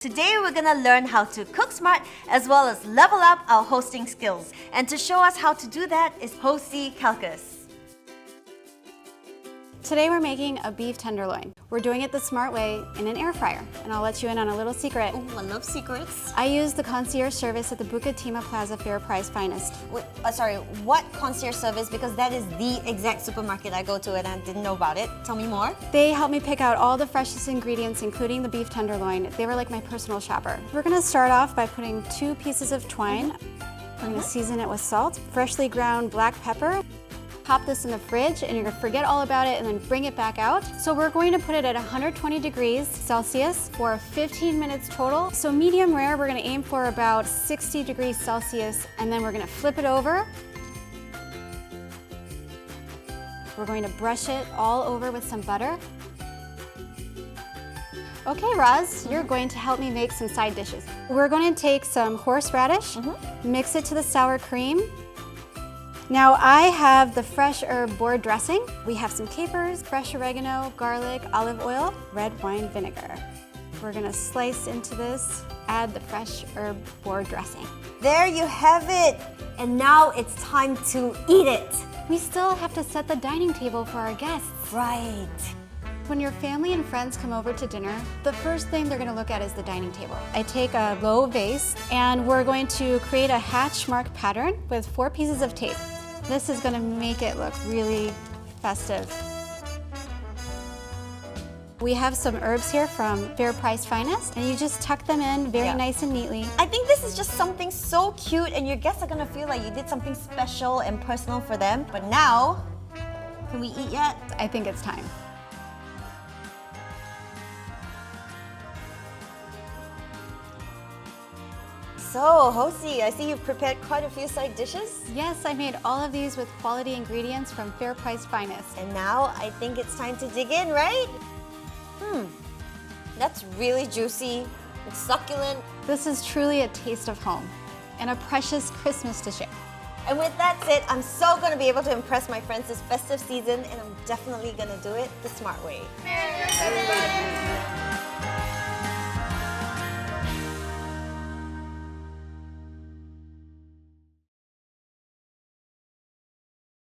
Today we're gonna learn how to cook smart as well as level up our hosting skills. And to show us how to do that is Hoce Kalkas. Today we're making a beef tenderloin. We're doing it the smart way in an air fryer. And I'll let you in on a little secret. Oh, I love secrets. I use the concierge service at the Bukatima Plaza FairPrice Finest. Wait, sorry, what concierge service? Because that is the exact supermarket I go to and I didn't know about it. Tell me more. They helped me pick out all the freshest ingredients, including the beef tenderloin. They were like my personal shopper. We're gonna start off by putting 2 pieces of twine. We're gonna season it with salt, freshly ground black pepper. Pop this in the fridge and you're gonna forget all about it and then bring it back out. So we're going to put it at 120 degrees Celsius for 15 minutes total. So medium rare, we're gonna aim for about 60 degrees Celsius and then we're gonna flip it over. We're going to brush it all over with some butter. Okay, Roz, you're going to help me make some side dishes. We're going to take some horseradish, mix it to the sour cream. Now I have the fresh herb board dressing. We have some capers, fresh oregano, garlic, olive oil, red wine vinegar. We're gonna slice into this, add the fresh herb board dressing. There you have it. And now it's time to eat it. We still have to set the dining table for our guests. Right. When your family and friends come over to dinner, the first thing they're gonna look at is the dining table. I take a low vase and we're going to create a hatch mark pattern with 4 pieces of tape. This is gonna make it look really festive. We have some herbs here from FairPrice Finest, and you just tuck them in very nice and neatly. I think this is just something so cute and your guests are gonna feel like you did something special and personal for them. But now, can we eat yet? I think it's time. So, Hoce, I see you've prepared quite a few side dishes. Yes, I made all of these with quality ingredients from FairPrice Finest. And now I think it's time to dig in, right? That's really juicy, it's succulent. This is truly a taste of home and a precious Christmas to share. And with that said, I'm so gonna be able to impress my friends this festive season, and I'm definitely gonna do it the smart way. Merry Christmas, everybody!